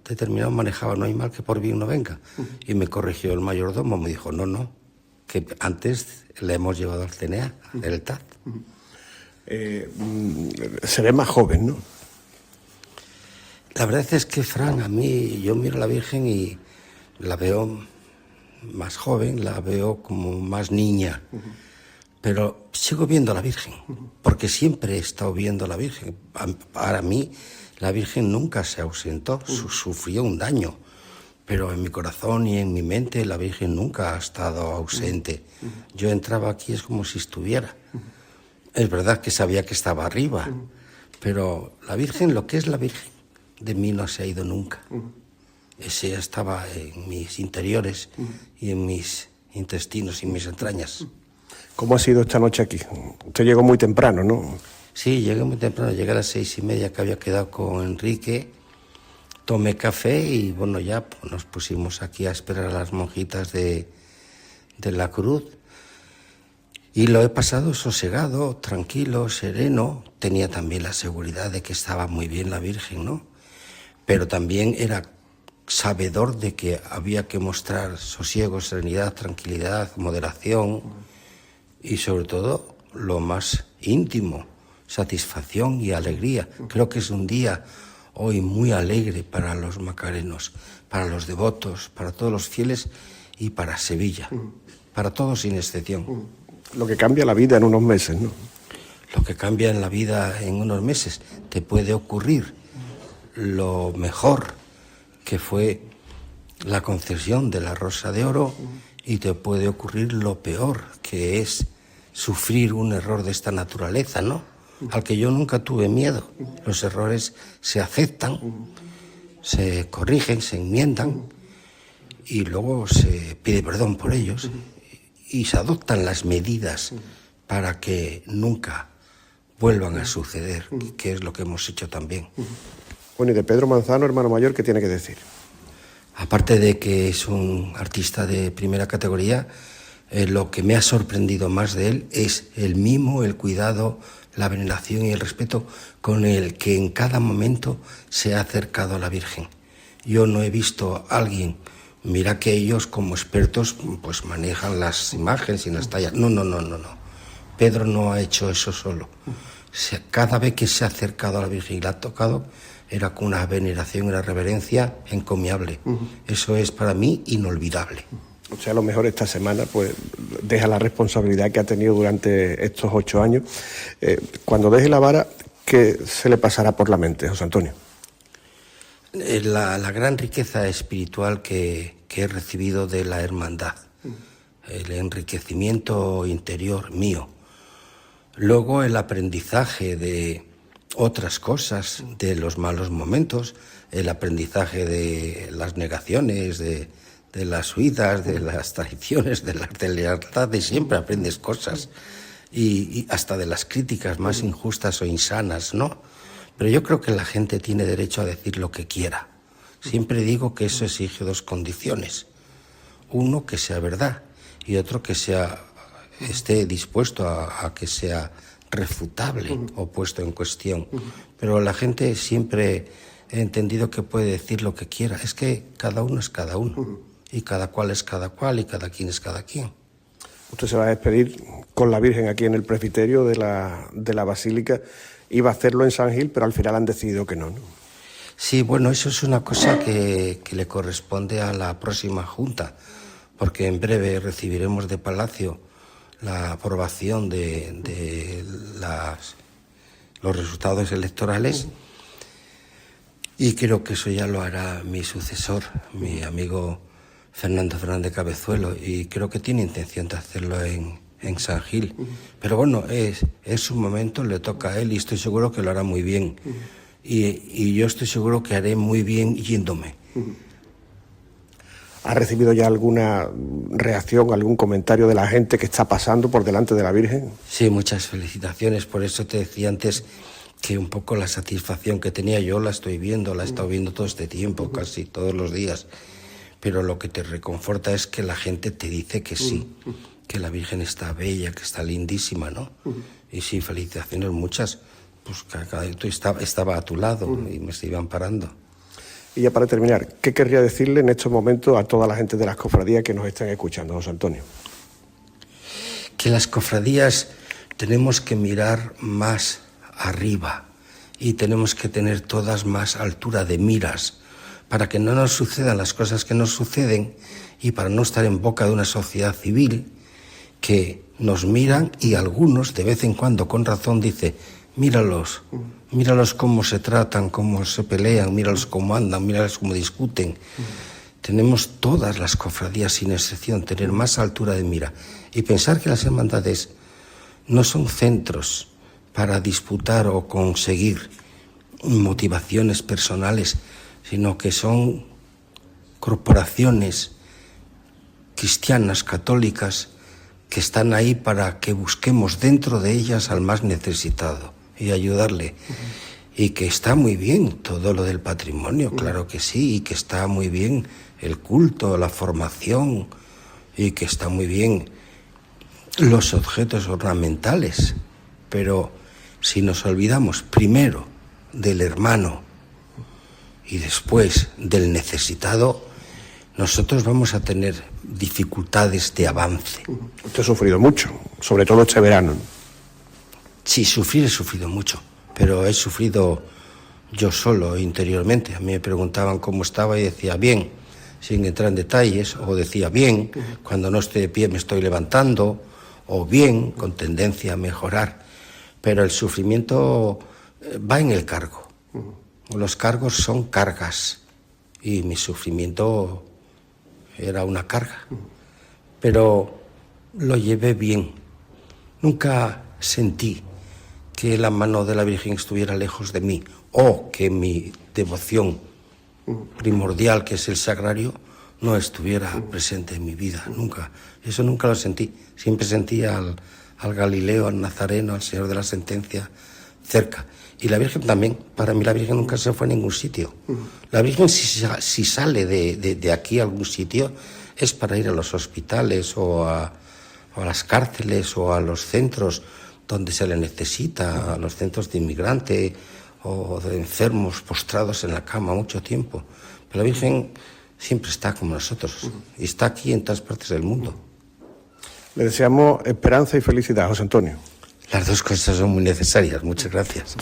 determinado manejaba no hay mal que por bien no venga. Y me corrigió el mayordomo, me dijo, no, que antes le hemos llevado al CNA, el TAC. Se ve más joven, ¿no? La verdad es que, Fran, a mí, yo miro a la Virgen y la veo más joven, la veo como más niña. Pero sigo viendo a la Virgen, porque siempre he estado viendo a la Virgen. Para mí, la Virgen nunca se ausentó, sufrió un daño. Pero en mi corazón y en mi mente la Virgen nunca ha estado ausente. Yo entraba aquí, es como si estuviera. Es verdad que sabía que estaba arriba, pero la Virgen, lo que es la Virgen, de mí no se ha ido nunca. Ese estaba en mis interiores y en mis intestinos y mis entrañas. ¿Cómo ha sido esta noche aquí? Usted llegó muy temprano, ¿no? Sí, llegué muy temprano, llegué a las 6:30 que había quedado con Enrique, tomé café y bueno, ya pues, nos pusimos aquí a esperar a las monjitas de la Cruz. Y lo he pasado sosegado, tranquilo, sereno. Tenía también la seguridad de que estaba muy bien la Virgen, ¿no? Pero también era sabedor de que había que mostrar sosiego, serenidad, tranquilidad, moderación y sobre todo lo más íntimo, satisfacción y alegría. Creo que es un día hoy muy alegre para los macarenos, para los devotos, para todos los fieles y para Sevilla, para todos sin excepción. Lo que cambia la vida en unos meses, ¿no? Lo que cambia en la vida en unos meses. Te puede ocurrir lo mejor, que fue la concesión de la Rosa de Oro y te puede ocurrir lo peor, que es sufrir un error de esta naturaleza, ¿no? Al que yo nunca tuve miedo. Los errores se aceptan, se corrigen, se enmiendan y luego se pide perdón por ellos y se adoptan las medidas para que nunca vuelvan a suceder, que es lo que hemos hecho también. Bueno, y de Pedro Manzano, hermano mayor, ¿qué tiene que decir? Aparte de que es un artista de primera categoría, lo que me ha sorprendido más de él es el mimo, el cuidado, la veneración y el respeto con el que en cada momento se ha acercado a la Virgen. Yo no he visto a alguien, mira que ellos como expertos pues manejan las imágenes y las tallas. No. Pedro no ha hecho eso solo. Cada vez que se ha acercado a la Virgen y la ha tocado, era con una veneración y una reverencia encomiable. Eso es para mí inolvidable. O sea, a lo mejor esta semana pues deja la responsabilidad que ha tenido durante estos 8 años. Cuando deje la vara, ¿qué se le pasará por la mente, José Antonio? La gran riqueza espiritual que he recibido de la hermandad, el enriquecimiento interior mío. Luego el aprendizaje de otras cosas, de los malos momentos, el aprendizaje de las negaciones, de las huidas, de las traiciones, de las lealtades, siempre aprendes cosas, y hasta de las críticas más injustas o insanas, ¿no? Pero yo creo que la gente tiene derecho a decir lo que quiera. Siempre digo que eso exige 2 condiciones. Uno, que sea verdad, y otro, que esté dispuesto a que sea refutable o puesto en cuestión. Pero la gente siempre he entendido que puede decir lo que quiera. Es que cada uno es cada uno, y cada cual es cada cual, y cada quien es cada quien. Usted se va a despedir con la Virgen aquí en el presbiterio de la Basílica. Iba a hacerlo en San Gil, pero al final han decidido que no, ¿no? Sí, bueno, eso es una cosa que le corresponde a la próxima Junta, porque en breve recibiremos de Palacio la aprobación de los resultados electorales, y creo que eso ya lo hará mi sucesor, mi amigo Fernando Fernández Cabezuelo, y creo que tiene intención de hacerlo en San Gil. Pero bueno, es su momento, le toca a él, y estoy seguro que lo hará muy bien. Y yo estoy seguro que haré muy bien yéndome. ¿Ha recibido ya alguna reacción, algún comentario de la gente que está pasando por delante de la Virgen? Sí, muchas felicitaciones. Por eso te decía antes que un poco la satisfacción que tenía yo la estoy viendo, la he estado viendo todo este tiempo, casi todos los días. Pero lo que te reconforta es que la gente te dice que sí, que la Virgen está bella, que está lindísima, ¿no? Y sí, felicitaciones muchas. Pues cada vez estaba a tu lado y me iban parando. Y ya para terminar, ¿qué querría decirle en estos momentos a toda la gente de las cofradías que nos están escuchando, José Antonio? Que las cofradías tenemos que mirar más arriba y tenemos que tener todas más altura de miras para que no nos sucedan las cosas que nos suceden y para no estar en boca de una sociedad civil que nos miran y algunos de vez en cuando con razón dice: míralos cómo se tratan, cómo se pelean, míralos cómo andan, míralos cómo discuten. Tenemos todas las cofradías sin excepción, tener más altura de mira y pensar que las hermandades no son centros para disputar o conseguir motivaciones personales, sino que son corporaciones cristianas, católicas, que están ahí para que busquemos dentro de ellas al más necesitado y ayudarle. Y que está muy bien todo lo del patrimonio, claro que sí, y que está muy bien el culto, la formación, y que está muy bien los objetos ornamentales. Pero si nos olvidamos primero del hermano y después del necesitado, nosotros vamos a tener dificultades de avance. Usted ha sufrido mucho, sobre todo este verano. Sí, he sufrido mucho, pero he sufrido yo solo interiormente. A mí me preguntaban cómo estaba y decía bien, sin entrar en detalles, o decía bien, cuando no estoy de pie me estoy levantando, o bien, con tendencia a mejorar. Pero el sufrimiento va en el cargo. Los cargos son cargas y mi sufrimiento era una carga, pero lo llevé bien. Nunca sentí que la mano de la Virgen estuviera lejos de mí o que mi devoción primordial, que es el sagrario, no estuviera presente en mi vida, nunca. Eso nunca lo sentí. Siempre sentí al Galileo, al Nazareno, al Señor de la Sentencia cerca. Y la Virgen también. Para mí la Virgen nunca se fue a ningún sitio. La Virgen si sale de aquí a algún sitio es para ir a los hospitales o a las cárceles o a los centros donde se le necesita, a los centros de inmigrantes o de enfermos postrados en la cama mucho tiempo. Pero la Virgen siempre está como nosotros y está aquí en todas partes del mundo. Le deseamos esperanza y felicidad, José Antonio. Las dos cosas son muy necesarias. Muchas gracias.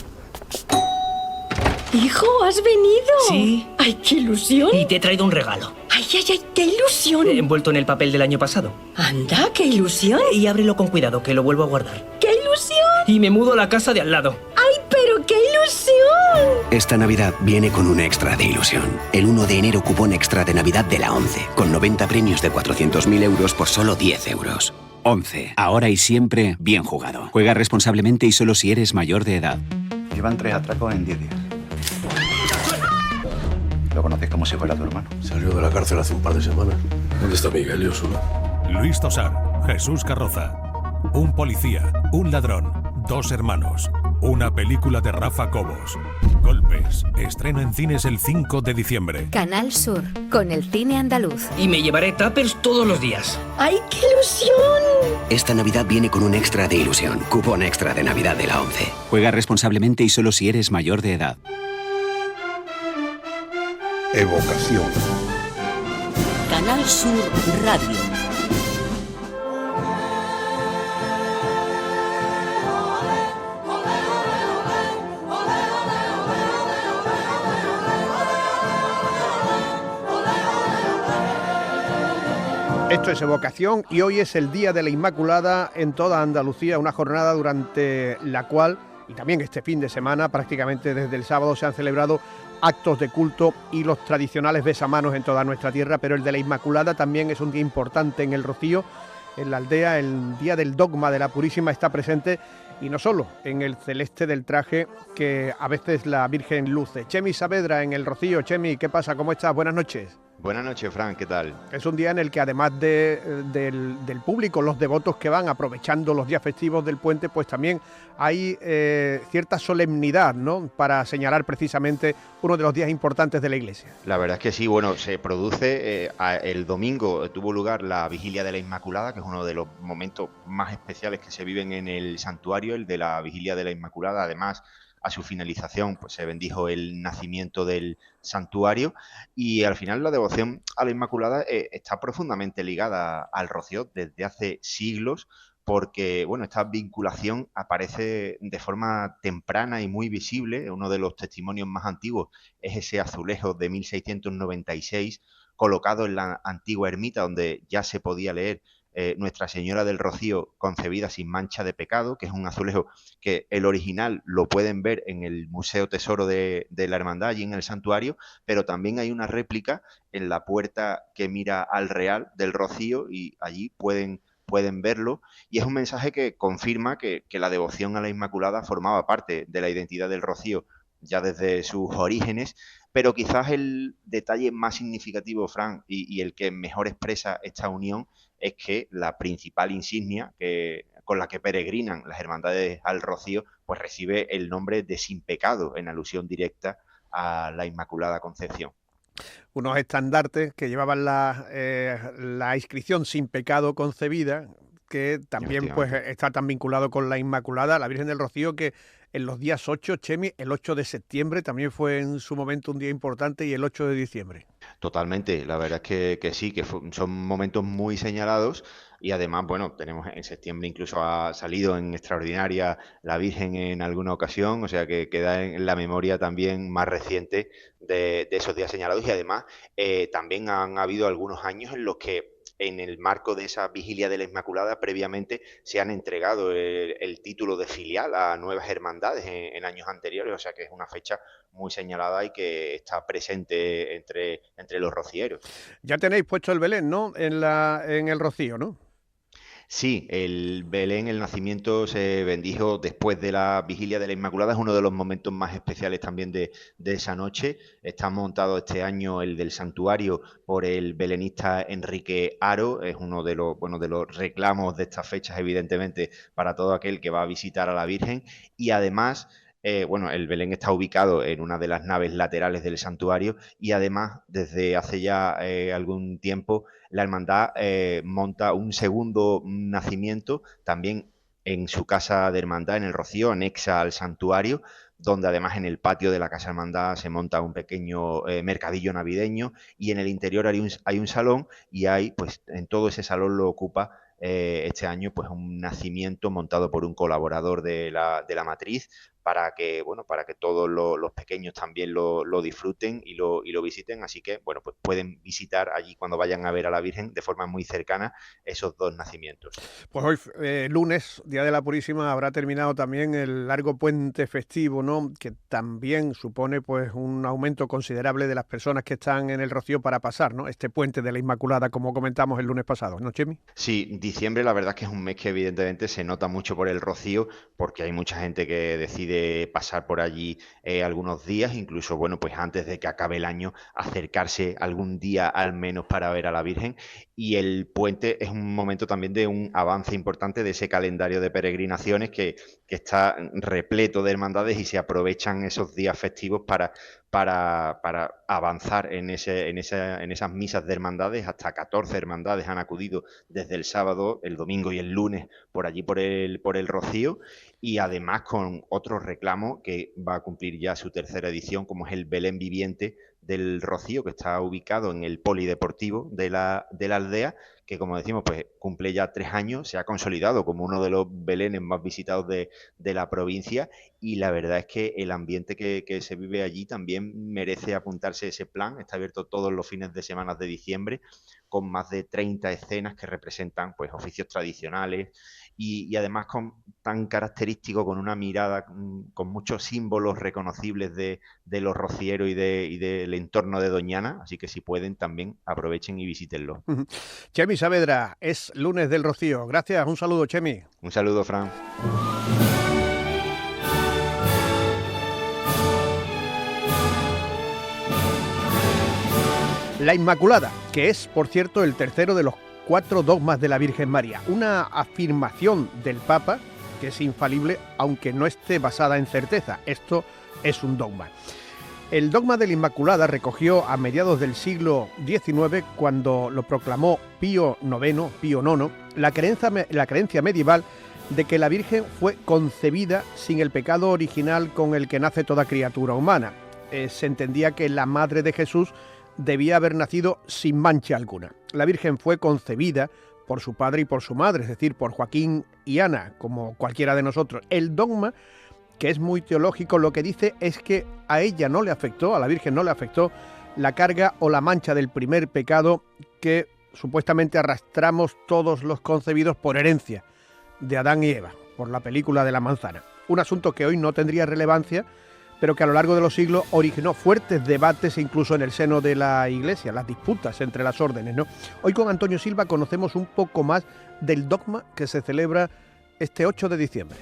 Hijo, ¿has venido? Sí. ¡Ay, qué ilusión! Y te he traído un regalo. ¡Ay, ay, ay, qué ilusión! Envuelto en el papel del año pasado. ¡Anda, qué ilusión! Y ábrelo con cuidado, que lo vuelvo a guardar. ¡Qué ilusión! Y me mudo a la casa de al lado. ¡Ay, pero qué ilusión! Esta Navidad viene con un extra de ilusión. El 1 de enero cupón extra de Navidad de la ONCE, con 90 premios de 400.000 euros por solo 10 euros. ONCE, ahora y siempre bien jugado. Juega responsablemente y solo si eres mayor de edad. Llevan 3 atracos en 10 días. Lo conoces como si fuera tu hermano. Salió de la cárcel hace un par de semanas. ¿Dónde está Miguel y Úrsula? Luis Tosar, Jesús Carroza. Un policía, un ladrón, 2 hermanos. Una película de Rafa Cobos. Golpes. Estrena en cines el 5 de diciembre. Canal Sur, con el cine andaluz. Y me llevaré tuppers todos los días. ¡Ay, qué ilusión! Esta Navidad viene con un extra de ilusión. Cupón extra de Navidad de la ONCE. Juega responsablemente y solo si eres mayor de edad. Evocación. Canal Sur Radio. Esto es Evocación y hoy es el Día de la Inmaculada en toda Andalucía, una jornada durante la cual, y también este fin de semana, prácticamente desde el sábado se han celebrado actos de culto y los tradicionales besamanos en toda nuestra tierra, pero el de la Inmaculada también es un día importante en el Rocío. En la aldea el día del dogma de la Purísima está presente y no solo en el celeste del traje que a veces la Virgen luce. Chemi Saavedra en el Rocío. Chemi, ¿qué pasa? ¿Cómo estás? Buenas noches. Buenas noches, Fran, ¿qué tal? Es un día en el que además del público, los devotos que van aprovechando los días festivos del puente, pues también hay cierta solemnidad, ¿no?, para señalar precisamente uno de los días importantes de la Iglesia. La verdad es que sí, bueno, se produce, el domingo tuvo lugar la Vigilia de la Inmaculada, que es uno de los momentos más especiales que se viven en el santuario, el de la Vigilia de la Inmaculada. Además, a su finalización pues se bendijo el nacimiento del santuario y al final la devoción a la Inmaculada está profundamente ligada al Rocío desde hace siglos, porque bueno, esta vinculación aparece de forma temprana y muy visible. Uno de los testimonios más antiguos es ese azulejo de 1696 colocado en la antigua ermita, donde ya se podía leer Nuestra Señora del Rocío concebida sin mancha de pecado, que es un azulejo que el original lo pueden ver en el Museo Tesoro de la Hermandad, allí en el santuario, pero también hay una réplica en la puerta que mira al Real del Rocío y allí pueden verlo, y es un mensaje que confirma que la devoción a la Inmaculada formaba parte de la identidad del Rocío ya desde sus orígenes, pero quizás el detalle más significativo, Fran, y el que mejor expresa esta unión, es que la principal insignia con la que peregrinan las hermandades al Rocío, pues recibe el nombre de Sin Pecado, en alusión directa a la Inmaculada Concepción. Unos estandartes que llevaban la inscripción Sin Pecado concebida, que también pues está tan vinculado con la Inmaculada, la Virgen del Rocío, que en los días 8, Chemi, el 8 de septiembre también fue en su momento un día importante, y el 8 de diciembre. Totalmente, la verdad es que sí, que son momentos muy señalados, y además, bueno, tenemos en septiembre incluso ha salido en Extraordinaria la Virgen en alguna ocasión, o sea que queda en la memoria también más reciente de esos días señalados, y además también han habido algunos años en los que en el marco de esa vigilia de la Inmaculada, previamente se han entregado el título de filial a nuevas hermandades en años anteriores, o sea que es una fecha muy señalada y que está presente entre los rocieros. Ya tenéis puesto el Belén, ¿no? En el Rocío, ¿no? Sí, el Belén, el nacimiento se bendijo después de la vigilia de la Inmaculada, es uno de los momentos más especiales también de esa noche. Está montado este año el del santuario por el belenista Enrique Haro, es uno de los reclamos de estas fechas, evidentemente, para todo aquel que va a visitar a la Virgen, y además... el Belén está ubicado en una de las naves laterales del santuario y además desde hace ya algún tiempo la hermandad monta un segundo nacimiento también en su casa de hermandad en el Rocío, anexa al santuario, donde además en el patio de la casa hermandad se monta un pequeño mercadillo navideño y en el interior hay un salón y pues en todo ese salón lo ocupa este año pues un nacimiento montado por un colaborador de la matriz para que todos los pequeños también lo disfruten y lo visiten, así que pues pueden visitar allí cuando vayan a ver a la Virgen de forma muy cercana esos dos nacimientos. Pues hoy, lunes, Día de la Purísima, habrá terminado también el largo puente festivo, ¿no? Que también supone pues un aumento considerable de las personas que están en el Rocío para pasar, ¿no? Este puente de la Inmaculada, como comentamos el lunes pasado, ¿no, Chemi? Sí, diciembre la verdad es que es un mes que evidentemente se nota mucho por el Rocío, porque hay mucha gente que decide pasar por allí algunos días, incluso pues antes de que acabe el año, acercarse algún día al menos para ver a la Virgen, y el puente es un momento también de un avance importante de ese calendario de peregrinaciones que está repleto de hermandades y se aprovechan esos días festivos para avanzar en esas misas de hermandades. Hasta 14 hermandades han acudido desde el sábado, el domingo y el lunes por allí por el Rocío, y además con otro reclamo que va a cumplir ya su tercera edición, como es el Belén Viviente del Rocío, que está ubicado en el polideportivo de la aldea, que como decimos pues cumple ya 3 años, se ha consolidado como uno de los belenes más visitados de la provincia, y la verdad es que el ambiente que se vive allí también merece apuntarse ese plan. Está abierto todos los fines de semana de diciembre con más de 30 escenas que representan pues oficios tradicionales y además tan característico, con una mirada con muchos símbolos reconocibles de los rocieros y del entorno de Doñana, así que si pueden también aprovechen y visítenlo. Chemi Saavedra, es lunes del Rocío. Gracias, un saludo, Chemi. Un saludo, Fran. La Inmaculada, que es, por cierto, el tercero de los 4 dogmas de la Virgen María, una afirmación del Papa que es infalible aunque no esté basada en certeza. Esto es un dogma. El dogma de la Inmaculada recogió a mediados del siglo XIX, cuando lo proclamó Pío IX, la creencia medieval de que la Virgen fue concebida sin el pecado original con el que nace toda criatura humana. Se entendía que la madre de Jesús debía haber nacido sin mancha alguna. La Virgen fue concebida por su padre y por su madre, es decir, por Joaquín y Ana, como cualquiera de nosotros. El dogma, que es muy teológico, lo que dice es que a ella no le afectó, a la Virgen no le afectó la carga o la mancha del primer pecado que supuestamente arrastramos todos los concebidos por herencia de Adán y Eva, por la película de la manzana. Un asunto que hoy no tendría relevancia, pero que a lo largo de los siglos originó fuertes debates incluso en el seno de la Iglesia, las disputas entre las órdenes, ¿no? Hoy con Antonio Silva conocemos un poco más del dogma que se celebra este 8 de diciembre.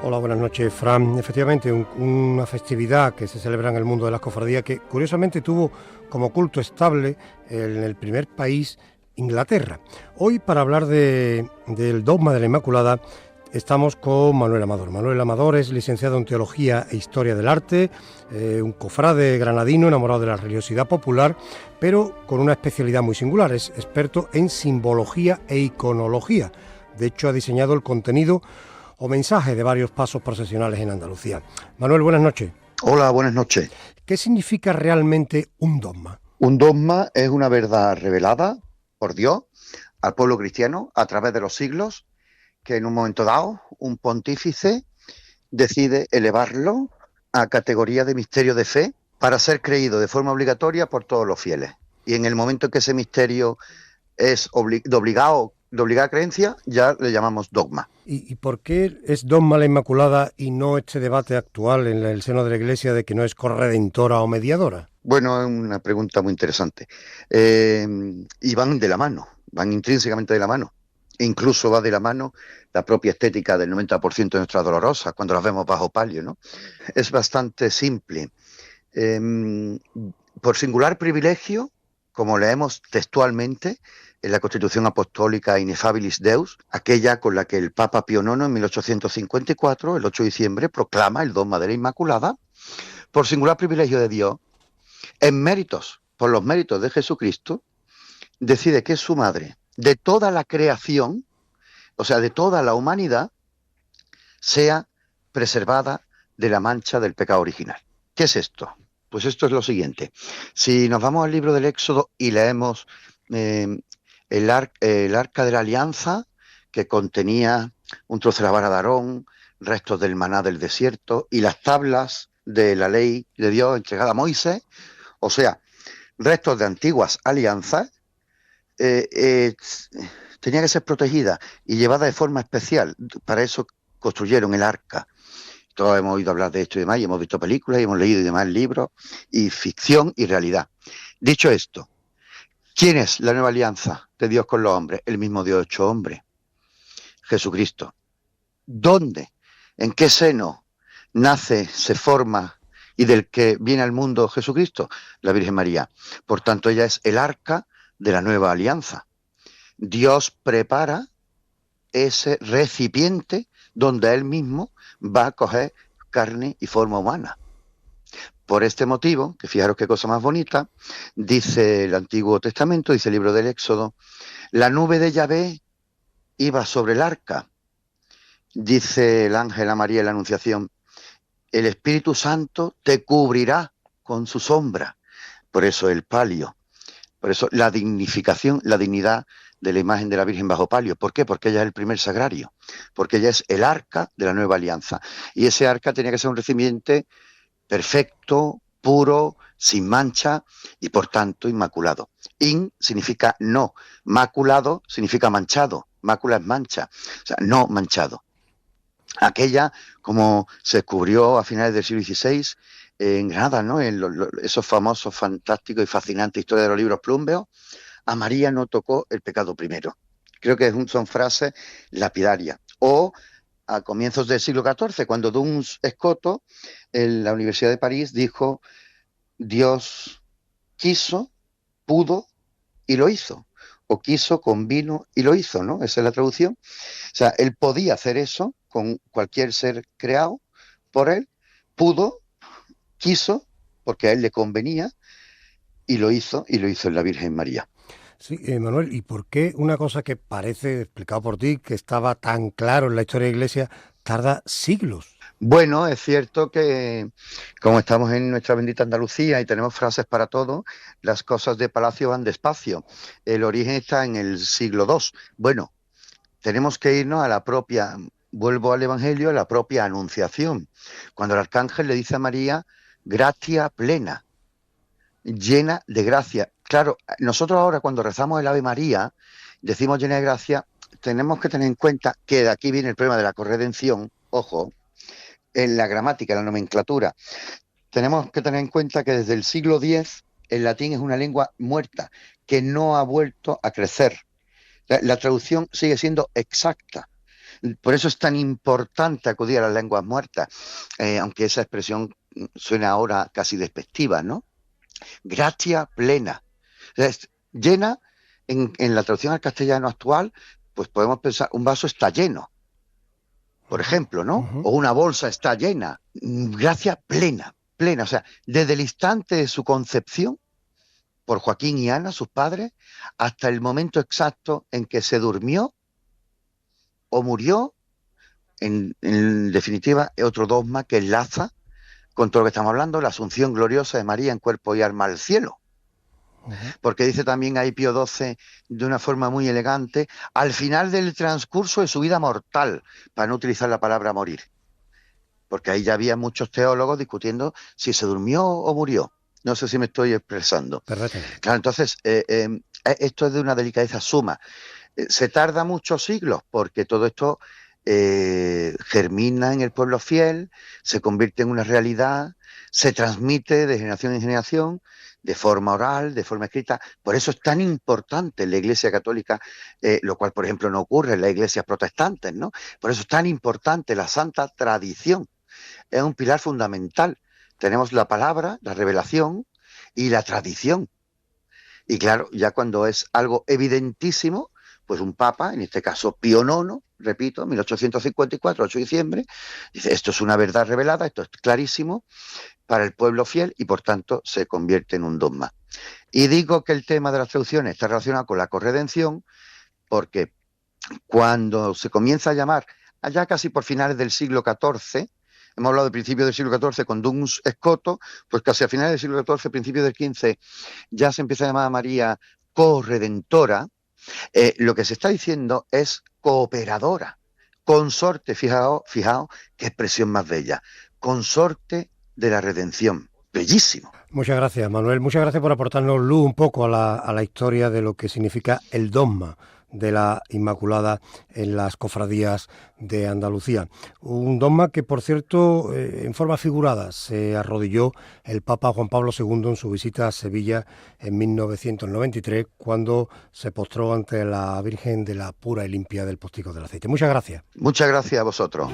Hola, buenas noches, Fran. Efectivamente, una festividad que se celebra en el mundo de las cofradías que curiosamente tuvo como culto estable en el primer país, Inglaterra. Hoy, para hablar del dogma de la Inmaculada, estamos con Manuel Amador. Manuel Amador es licenciado en Teología e Historia del Arte, un cofrade granadino enamorado de la religiosidad popular, pero con una especialidad muy singular. Es experto en simbología e iconología. De hecho, ha diseñado el contenido o mensaje de varios pasos procesionales en Andalucía. Manuel, buenas noches. Hola, buenas noches. ¿Qué significa realmente un dogma? Un dogma es una verdad revelada por Dios al pueblo cristiano a través de los siglos, que en un momento dado un pontífice decide elevarlo a categoría de misterio de fe para ser creído de forma obligatoria por todos los fieles. Y en el momento en que ese misterio es de obligada creencia, ya le llamamos dogma. ¿Y por qué es dogma la Inmaculada y no este debate actual en el seno de la Iglesia de que no es corredentora o mediadora? Bueno, es una pregunta muy interesante. Y van de la mano, van intrínsecamente de la mano. Incluso va de la mano la propia estética del 90% de nuestras dolorosas, cuando las vemos bajo palio, ¿no? Es bastante simple. Por singular privilegio, como leemos textualmente en la Constitución Apostólica Ineffabilis Deus, aquella con la que el Papa Pío IX en 1854, el 8 de diciembre, proclama el dogma de la Inmaculada, por singular privilegio de Dios, por los méritos de Jesucristo, decide que su madre, de toda la creación, o sea, de toda la humanidad, sea preservada de la mancha del pecado original. ¿Qué es esto? Pues esto es lo siguiente. Si nos vamos al libro del Éxodo y leemos el arca de la alianza, que contenía un trozo de la vara de Aarón, restos del maná del desierto y las tablas de la ley de Dios entregada a Moisés, o sea, restos de antiguas alianzas, tenía que ser protegida y llevada de forma especial. Para eso construyeron el arca. Todos hemos oído hablar de esto y demás, y hemos visto películas y hemos leído y demás libros, y ficción y realidad. Dicho esto, ¿quién es la nueva alianza de Dios con los hombres? El mismo Dios hecho hombre, Jesucristo. ¿Dónde? ¿En qué seno nace, se forma y del que viene al mundo Jesucristo? La Virgen María. Por tanto, ella es el arca de la nueva alianza. Dios prepara ese recipiente donde Él mismo va a coger carne y forma humana. Por este motivo, que fijaros qué cosa más bonita, dice el Antiguo Testamento, dice el libro del Éxodo, la nube de Yahvé iba sobre el arca. Dice el ángel a María en la Anunciación, el Espíritu Santo te cubrirá con su sombra. Por eso el palio, por eso la dignificación, la dignidad de la imagen de la Virgen bajo palio. ¿Por qué? Porque ella es el primer sagrario, porque ella es el arca de la nueva alianza. Y ese arca tenía que ser un recipiente perfecto, puro, sin mancha y por tanto inmaculado. In significa no, maculado significa manchado, mácula es mancha, o sea, no manchado. Aquella, como se descubrió a finales del siglo XVI en Granada, ¿no? En esos famosos, fantásticos y fascinantes historias de los libros plúmbeos, a María no tocó el pecado primero. Creo que son frases lapidarias. O a comienzos del siglo XIV, cuando Duns Scoto, en la Universidad de París, dijo, Dios quiso, pudo y lo hizo. O quiso, convino y lo hizo, ¿no? Esa es la traducción. O sea, Él podía hacer eso con cualquier ser creado por Él, pudo, quiso, porque a Él le convenía, y lo hizo en la Virgen María. Sí, Manuel, ¿y por qué una cosa que parece, explicado por ti, que estaba tan claro en la historia de la Iglesia, tarda siglos? Bueno, es cierto que como estamos en nuestra bendita Andalucía y tenemos frases para todo, las cosas de palacio van despacio. El origen está en el siglo II. Bueno, tenemos que irnos a la propia, vuelvo al Evangelio, a la propia anunciación. Cuando el arcángel le dice a María, gratia plena, llena de gracia. Claro, nosotros ahora cuando rezamos el Ave María, decimos llena de gracia, tenemos que tener en cuenta que de aquí viene el problema de la corredención, ojo, en la gramática, en la nomenclatura. Tenemos que tener en cuenta que desde el siglo X el latín es una lengua muerta, que no ha vuelto a crecer. La traducción sigue siendo exacta. Por eso es tan importante acudir a las lenguas muertas, aunque esa expresión suena ahora casi despectiva, ¿no? Gratia plena. Llena, en la traducción al castellano actual, pues podemos pensar, un vaso está lleno, por ejemplo, ¿no? O una bolsa está llena. Gracia plena, plena. O sea, desde el instante de su concepción, por Joaquín y Ana, sus padres, hasta el momento exacto en que se durmió o murió, en definitiva, es otro dogma que enlaza con todo lo que estamos hablando, la asunción gloriosa de María en cuerpo y alma al cielo. Porque dice también ahí Pío XII de una forma muy elegante, al final del transcurso de su vida mortal, para no utilizar la palabra morir. porque ahí ya había muchos teólogos discutiendo si se durmió o murió. No sé si me estoy expresando. Perfectamente. Claro, entonces, esto es de una delicadeza suma. Se tarda muchos siglos porque todo esto germina en el pueblo fiel, se convierte en una realidad, se transmite de generación en generación, de forma oral, de forma escrita. Por eso es tan importante en la Iglesia Católica, lo cual, por ejemplo, no ocurre en las iglesias protestantes, ¿no? Por eso es tan importante la santa tradición. Es un pilar fundamental. Tenemos la palabra, la revelación y la tradición. Y claro, ya cuando es algo evidentísimo, pues un papa, en este caso Pío IX, repito, 1854, 8 de diciembre, dice, esto es una verdad revelada, esto es clarísimo para el pueblo fiel y por tanto se convierte en un dogma. Y digo que el tema de las traducciones está relacionado con la corredención porque cuando se comienza a llamar, allá casi por finales del siglo XIV, hemos hablado de principios del siglo XIV con Duns Scoto, pues casi a finales del siglo XIV, principios del XV, ya se empieza a llamar a María corredentora. Lo que se está diciendo es cooperadora, consorte, fijaos qué expresión más bella, consorte de la redención, bellísimo. Muchas gracias, Manuel, muchas gracias por aportarnos luz un poco a la historia de lo que significa el dogma de la Inmaculada en las cofradías de Andalucía. Un dogma que, por cierto, en forma figurada se arrodilló el Papa Juan Pablo II en su visita a Sevilla en 1993, cuando se postró ante la Virgen de la Pura y Limpia del Postigo del Aceite. Muchas gracias. Muchas gracias a vosotros.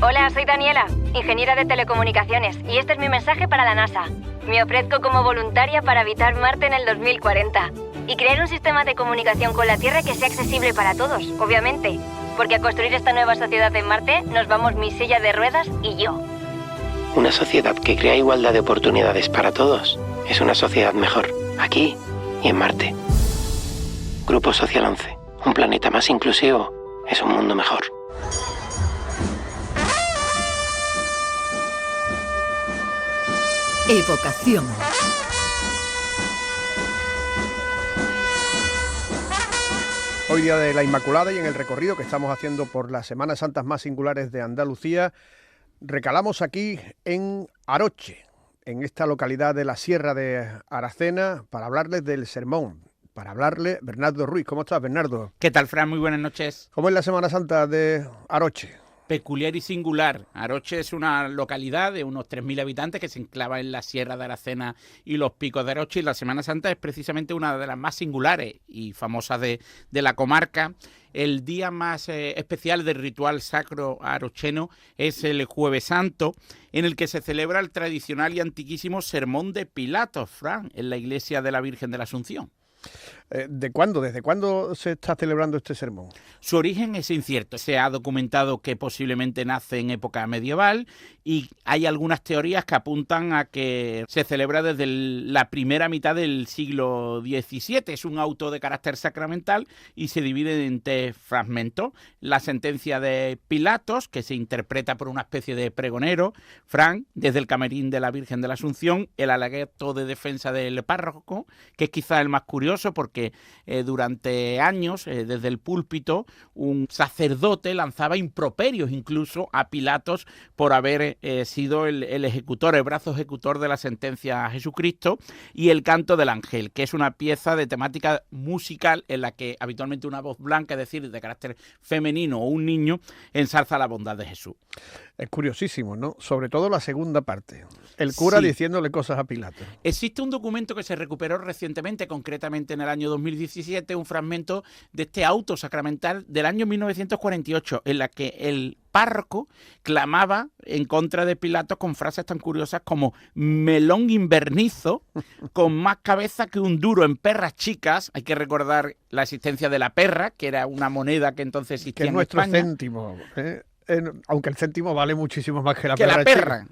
Hola, soy Daniela, ingeniera de telecomunicaciones, y este es mi mensaje para la NASA. Me ofrezco como voluntaria para habitar Marte en el 2040 y crear un sistema de comunicación con la Tierra que sea accesible para todos, obviamente, porque a construir esta nueva sociedad en Marte nos vamos mi silla de ruedas y yo. Una sociedad que crea igualdad de oportunidades para todos es una sociedad mejor, aquí y en Marte. Grupo Social 11, un planeta más inclusivo es un mundo mejor. Evocación. Hoy día de la Inmaculada y en el recorrido que estamos haciendo por las Semanas Santas más singulares de Andalucía, recalamos aquí en Aroche, en esta localidad de la Sierra de Aracena, para hablarles del sermón. Para hablarle, Bernardo Ruiz. ¿Cómo estás, Bernardo? ¿Qué tal, Fran? Muy buenas noches. ¿Cómo es la Semana Santa de Aroche? Peculiar y singular. Aroche es una localidad de unos 3.000 habitantes que se enclava en la Sierra de Aracena y los Picos de Aroche, y la Semana Santa es precisamente una de las más singulares y famosas de la comarca. El día más especial del ritual sacro arocheno es el Jueves Santo, en el que se celebra el tradicional y antiquísimo Sermón de Pilatos, Fran, en la iglesia de la Virgen de la Asunción. ¿De cuándo? ¿Desde cuándo se está celebrando este sermón? Su origen es incierto. Se ha documentado que posiblemente nace en época medieval y hay algunas teorías que apuntan a que se celebra desde la primera mitad del siglo XVII. Es un auto de carácter sacramental y se divide en 3 fragmentos. La sentencia de Pilatos, que se interpreta por una especie de pregonero, Fran, desde el camerín de la Virgen de la Asunción, el alegato de defensa del párroco, que es quizá el más curioso porque durante años, desde el púlpito, un sacerdote lanzaba improperios incluso a Pilatos por haber sido el ejecutor, el brazo ejecutor de la sentencia a Jesucristo, y el canto del ángel, que es una pieza de temática musical en la que habitualmente una voz blanca, es decir, de carácter femenino o un niño, ensalza la bondad de Jesús. Es curiosísimo, ¿no? Sobre todo la segunda parte. El cura diciéndole cosas a Pilato. Existe un documento que se recuperó recientemente, concretamente en el año 2017, un fragmento de este auto sacramental del año 1948, en la que el párroco clamaba en contra de Pilato con frases tan curiosas como melón invernizo, con más cabeza que un duro en perras chicas. Hay que recordar la existencia de la perra, que era una moneda que entonces existía en España. Que es nuestro céntimo, aunque el céntimo vale muchísimo más que la perra.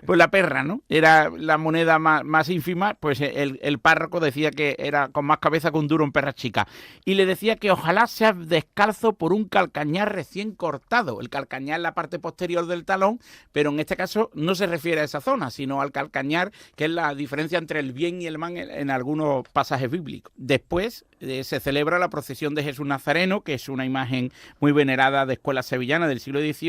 Pues la perra, ¿no? Era la moneda más ínfima, pues el párroco decía que era con más cabeza que un duro en perra chica. Y le decía que ojalá sea descalzo por un calcañar recién cortado. El calcañar es la parte posterior del talón, pero en este caso no se refiere a esa zona, sino al calcañar, que es la diferencia entre el bien y el mal en algunos pasajes bíblicos. Después se celebra la procesión de Jesús Nazareno, que es una imagen muy venerada de escuela sevillana del siglo XVIII,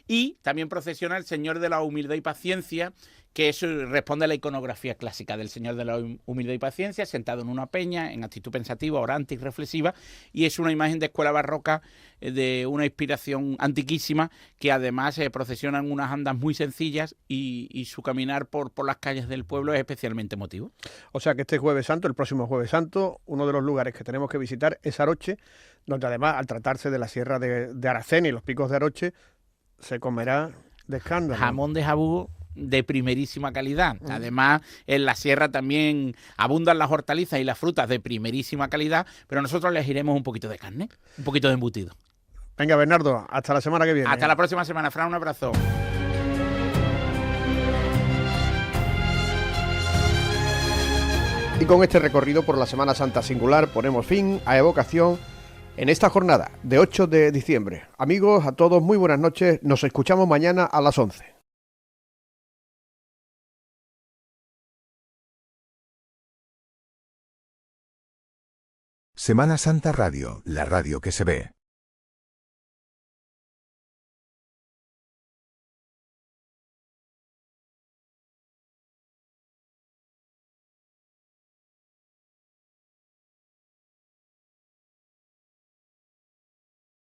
Y también procesiona el Señor de la Humildad y Paciencia, que eso responde a la iconografía clásica del Señor de la Humildad y Paciencia, sentado en una peña, en actitud pensativa, orante y reflexiva, y es una imagen de escuela barroca de una inspiración antiquísima, que además procesiona en unas andas muy sencillas y su caminar por las calles del pueblo es especialmente emotivo. O sea que este Jueves Santo, el próximo Jueves Santo, uno de los lugares que tenemos que visitar es Aroche, donde además, al tratarse de la sierra de Aracena y los picos de Aroche, se comerá de escándalo. Jamón de jabugo de primerísima calidad. Además, en la sierra también abundan las hortalizas y las frutas de primerísima calidad, pero nosotros les iremos un poquito de carne, un poquito de embutido. Venga, Bernardo, hasta la semana que viene. Hasta la próxima semana, Fran, un abrazo. Y con este recorrido por la Semana Santa singular ponemos fin a Evocación en esta jornada de 8 de diciembre. Amigos, a todos muy buenas noches. Nos escuchamos mañana a las 11. Semana Santa Radio, la radio que se ve.